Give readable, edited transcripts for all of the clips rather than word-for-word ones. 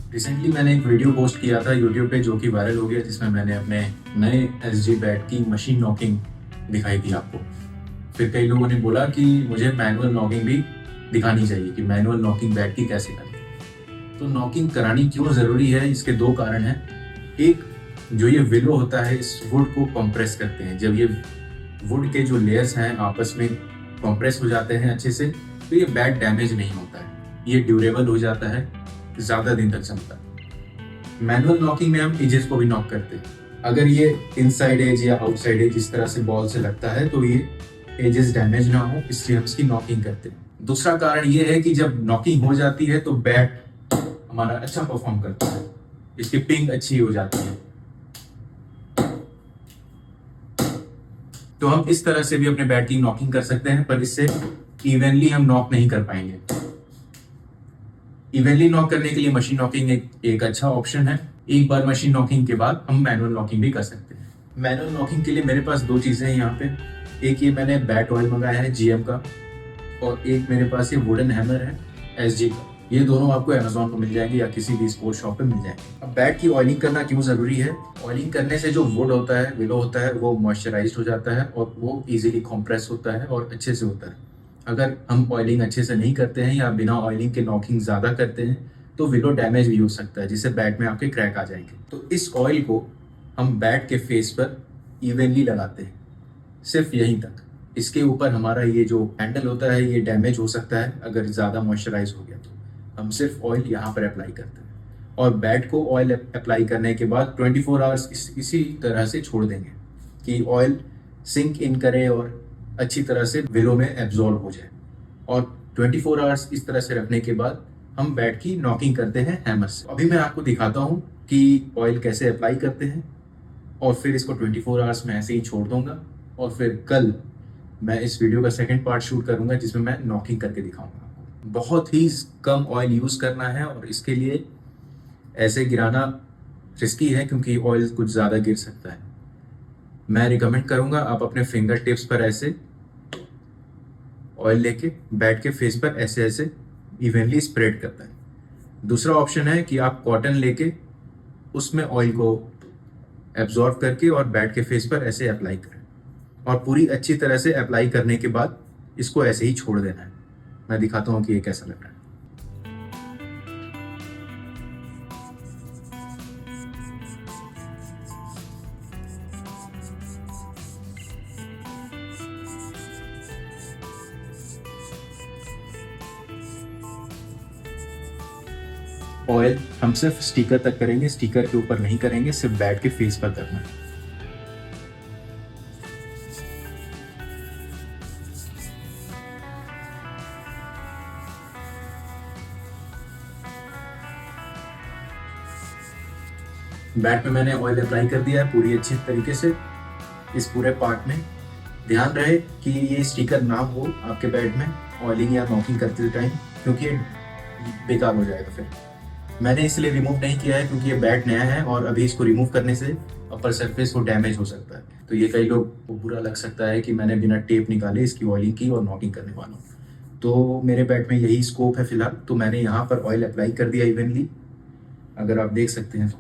Recently मैंने एक video post किया था यूट्यूब पे जो कि वायरल हो गया, जिसमें मैंने अपने नए एसजी बैट की मशीन नॉकिंग दिखाई थी आपको। फिर कई लोगों ने बोला कि मुझे मैनुअल नॉकिंग भी दिखानी चाहिए कि मैनुअल नॉकिंग बैट की कैसे करें। तो नॉकिंग करानी क्यों ज़रूरी है, इसके दो कारण हैं। एक, जो ये विलो होता है इस वुड को कंप्रेस करते हैं। जब ये वुड के जो लेयर्स हैं आपस में कंप्रेस हो जाते हैं अच्छे से, तो ये बैट डैमेज नहीं होता है, ये ड्यूरेबल हो जाता है, ज़्यादा दिन तक चलता है। मैनुअल नॉकिंग में हम एजेस को भी नॉक करते हैं। अगर ये इनसाइड एज या आउटसाइड एज इस तरह से बॉल से लगता है तो ये एजेस डैमेज ना हो, इसलिए हम इसकी नॉकिंग करते हैं। दूसरा कारण ये है कि जब नॉकिंग हो जाती है तो बैट हमारा अच्छा परफॉर्म करता है, इसकी पिंग अच्छी हो जाती है। तो हम इस तरह से भी अपने बैट की नॉकिंग कर सकते हैं, पर इससे इवनली हम नॉक नहीं कर पाएंगे। इवनली नॉक करने के लिए मशीन नॉकिंग एक अच्छा ऑप्शन है। एक बार मशीन नॉकिंग के बाद हम मैनुअल नॉकिंग भी कर सकते हैं। मैनुअल नॉकिंग के लिए मेरे पास दो चीजें हैं यहाँ पे। एक ये मैंने बैट ऑयल मंगाया है जीएम का, और एक मेरे पास ये वुडन हैमर है एसजी का। ये दोनों आपको अमेजोन पर मिल जाएंगे या किसी भी स्पोर्ट्स शॉप पे मिल जाएंगे। अब बैट की ऑयलिंग करना क्यों जरूरी है? ऑयलिंग करने से जो वुड होता है, विलो होता है, वो मॉइस्चराइज्ड हो जाता है और वो इजीली कंप्रेस होता है और अच्छे से होता है। अगर हम ऑयलिंग अच्छे से नहीं करते हैं या बिना ऑयलिंग के नॉकिंग ज़्यादा करते हैं तो विलो डैमेज भी हो सकता है, जिससे बैट में आपके क्रैक आ जाएंगे। तो इस ऑयल को हम बैट के फेस पर इवनली लगाते हैं, सिर्फ यहीं तक। इसके ऊपर हमारा ये जो हैंडल होता है ये डैमेज हो सकता है अगर ज़्यादा मॉइस्चराइज हो गया तो। हम सिर्फ ऑयल यहाँ पर अप्लाई करते हैं और बैट को ऑयल अप्लाई करने के बाद 24 आवर्स इसी तरह से छोड़ देंगे कि ऑयल सिंक इन करे और अच्छी तरह से विलो में एब्जॉर्ब हो जाए। और 24 आवर्स इस तरह से रखने के बाद हम बैट की नॉकिंग करते हैं हैमर से। अभी मैं आपको दिखाता हूँ कि ऑयल कैसे अप्लाई करते हैं, और फिर इसको 24 आवर्स में ऐसे ही छोड़ दूंगा। और फिर कल मैं इस वीडियो का सेकंड पार्ट शूट करूंगा जिसमें मैं नॉकिंग करके दिखाऊंगा आपको। बहुत ही कम ऑयल यूज़ करना है और इसके लिए ऐसे गिराना रिस्की है क्योंकि ऑयल कुछ ज़्यादा गिर सकता है। मैं रिकमेंड करूंगा आप अपने फिंगर टिप्स पर ऐसे ऑयल लेके बैट के फेस पर ऐसे ऐसे इवनली स्प्रेड करता है। दूसरा ऑप्शन है कि आप कॉटन लेके उसमें ऑयल को एब्जॉर्ब करके और बैट के फेस पर ऐसे अप्लाई करें, और पूरी अच्छी तरह से अप्लाई करने के बाद इसको ऐसे ही छोड़ देना है। मैं दिखाता हूँ कि ये कैसा लग रहा है। ऑयल हम सिर्फ स्टिकर तक करेंगे, स्टिकर के ऊपर नहीं करेंगे, सिर्फ बैट के फेस पर करना है। बैट पे मैंने ऑयल अप्लाई कर दिया है पूरी अच्छी तरीके से इस पूरे पार्ट में। ध्यान रहे कि ये स्टिकर ना हो आपके बैट में ऑयलिंग या नॉकिंग करते टाइम, क्योंकि ये बेकार हो जाएगा। फिर मैंने इसलिए रिमूव नहीं किया है क्योंकि ये बैट नया है और अभी इसको रिमूव करने से अपर सरफेस को डैमेज हो सकता है। तो ये कई लोग को बुरा लग सकता है कि मैंने बिना टेप निकाले इसकी ऑयलिंग की और नॉकिंग करने वाला हूँ। तो मेरे बैट में यही स्कोप है फिलहाल, तो मैंने यहाँ पर ऑयल अप्लाई कर दिया इवनली, अगर आप देख सकते हैं तो।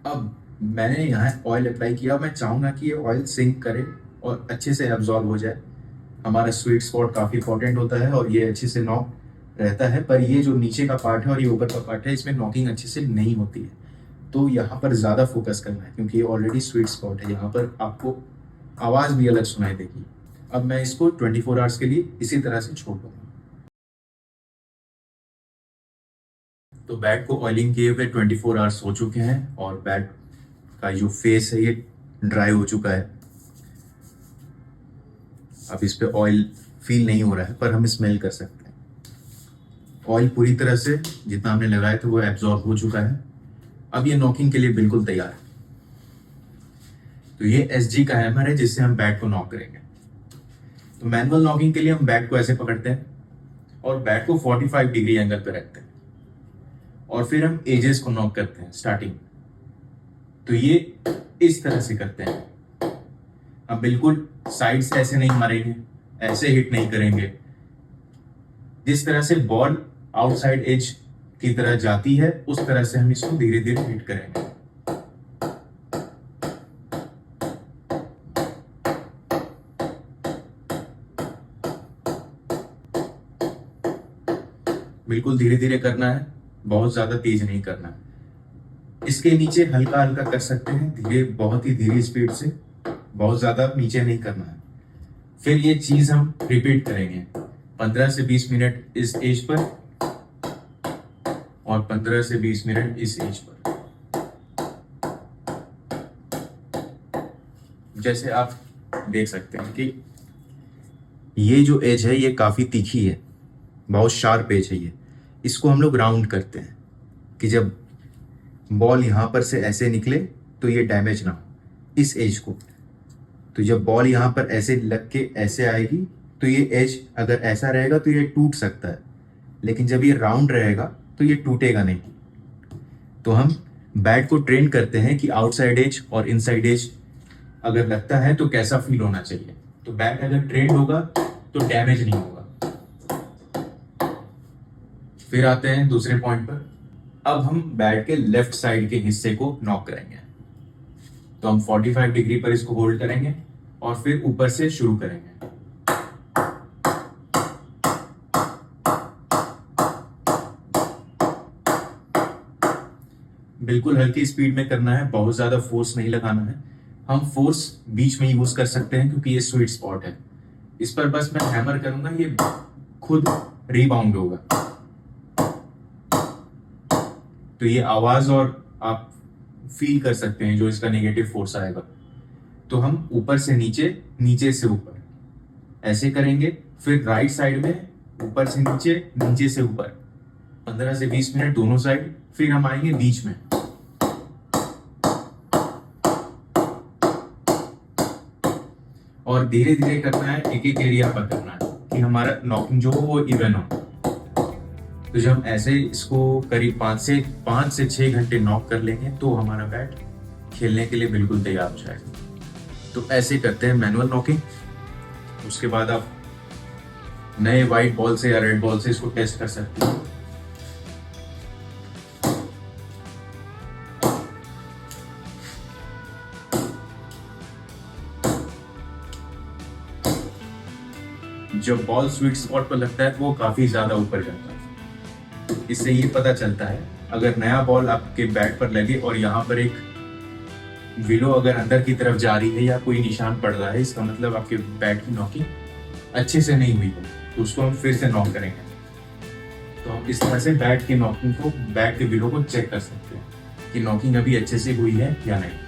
अब मैंने यहाँ ऑयल अप्लाई किया, मैं चाहूँगा कि ये ऑयल सिंक करे और अच्छे से एब्जॉर्ब हो जाए। हमारा स्वीट स्पॉट काफ़ी इंपॉर्टेंट होता है और ये अच्छे से नॉक रहता है, पर ये जो नीचे का पार्ट है और ये ऊपर का पार्ट है इसमें नॉकिंग अच्छे से नहीं होती है। तो यहाँ पर ज़्यादा फोकस करना है क्योंकि ये ऑलरेडी स्वीट स्पॉट है, यहाँ पर आपको आवाज़ भी अलग सुनाई देगी। अब मैं इसको 24 आवर्स के लिए इसी तरह से छोड़ दूँगा। तो बैट को ऑयलिंग किए हुए 24 आवर्स हो चुके हैं और बैट का जो फेस है ये ड्राई हो चुका है। अब इस पे ऑयल फील नहीं हो रहा है, पर हम स्मेल कर सकते हैं। ऑयल पूरी तरह से जितना हमने लगाया था वो एब्जॉर्ब हो चुका है। अब ये नॉकिंग के लिए बिल्कुल तैयार है। तो ये एसजी का हैमर है जिससे हम बैट को नॉक करेंगे। तो मैनुअल नॉकिंग के लिए हम बैट को ऐसे पकड़ते हैं और बैट को 45 डिग्री एंगल पे रखते हैं और फिर हम एजेस को नॉक करते हैं स्टार्टिंग। तो ये इस तरह से करते हैं। अब बिल्कुल साइड से ऐसे नहीं मारेंगे, ऐसे हिट नहीं करेंगे। जिस तरह से बॉल आउटसाइड एज की तरह जाती है, उस तरह से हम इसको धीरे धीरे हिट करेंगे। बिल्कुल धीरे धीरे करना है, बहुत ज्यादा तेज नहीं करना है। इसके नीचे हल्का हल्का कर सकते हैं, धीरे, बहुत ही धीरे स्पीड से, बहुत ज्यादा नीचे नहीं करना है। फिर ये चीज हम रिपीट करेंगे 15 से 20 मिनट इस एज पर और 15 से 20 मिनट इस एज पर। जैसे आप देख सकते हैं कि ये जो एज है ये काफी तीखी है, बहुत शार्प एज है ये। इसको हम लोग राउंड करते हैं कि जब बॉल यहां पर से ऐसे निकले तो ये डैमेज ना हो इस एज को। तो जब बॉल यहां पर ऐसे लग के ऐसे आएगी तो ये एज अगर ऐसा रहेगा तो ये टूट सकता है, लेकिन जब ये राउंड रहेगा तो ये टूटेगा नहीं। तो हम बैट को ट्रेन करते हैं कि आउटसाइड एज और इनसाइड एज अगर लगता है तो कैसा फील होना चाहिए। तो बैट अगर ट्रेंड होगा तो डैमेज नहीं होगा। फिर आते हैं दूसरे पॉइंट पर। अब हम बैट के लेफ्ट साइड के हिस्से को नॉक करेंगे। तो हम 45 डिग्री पर इसको होल्ड करेंगे और फिर ऊपर से शुरू करेंगे। बिल्कुल हल्की स्पीड में करना है, बहुत ज्यादा फोर्स नहीं लगाना है। हम फोर्स बीच में यूज कर सकते हैं क्योंकि ये स्वीट स्पॉट है। इस पर बस मैं हैमर करूंगा, ये खुद रीबाउंड होगा। तो ये आवाज और आप फील कर सकते हैं जो इसका नेगेटिव फोर्स आएगा। तो हम ऊपर से नीचे, नीचे से ऊपर ऐसे करेंगे। फिर राइट साइड में ऊपर से नीचे, नीचे से ऊपर 15 से 20 मिनट दोनों साइड। फिर हम आएंगे बीच में। और धीरे धीरे करना है, एक एक एरिया पर करना है कि हमारा नॉकिंग जो हो वो इवन हो। तो जब हम ऐसे इसको करीब 5 से 6 घंटे नॉक कर लेंगे तो हमारा बैट खेलने के लिए बिल्कुल तैयार हो जाएगा। तो ऐसे करते हैं मैनुअल नॉकिंग। उसके बाद आप नए वाइट बॉल से या रेड बॉल से इसको टेस्ट कर सकते हैं। जब बॉल स्वीट स्पॉट पर लगता है वो काफी ज्यादा ऊपर जाता है। इससे ये पता चलता है, अगर नया बॉल आपके बैट पर लगे और यहाँ पर एक विलो अगर अंदर की तरफ जा रही है या कोई निशान पड़ रहा है, इसका मतलब आपके बैट की नॉकिंग अच्छे से नहीं हुई है। तो उसको हम फिर से नॉक करेंगे। तो हम इस तरह से बैट की नॉकिंग को, बैट के विलो को चेक कर सकते हैं कि नॉकिंग अभी अच्छे से हुई है या नहीं।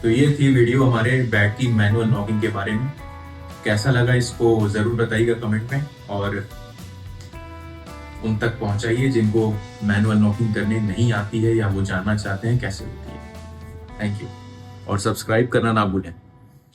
तो ये थी वीडियो हमारे बैट की मैनुअल नॉकिंग के बारे में। कैसा लगा इसको जरूर बताइएगा कमेंट में, और उन तक पहुंचाइए जिनको मैनुअल नॉकिंग करने नहीं आती है या वो जानना चाहते हैं कैसे होती है। थैंक यू, और सब्सक्राइब करना ना भूलें।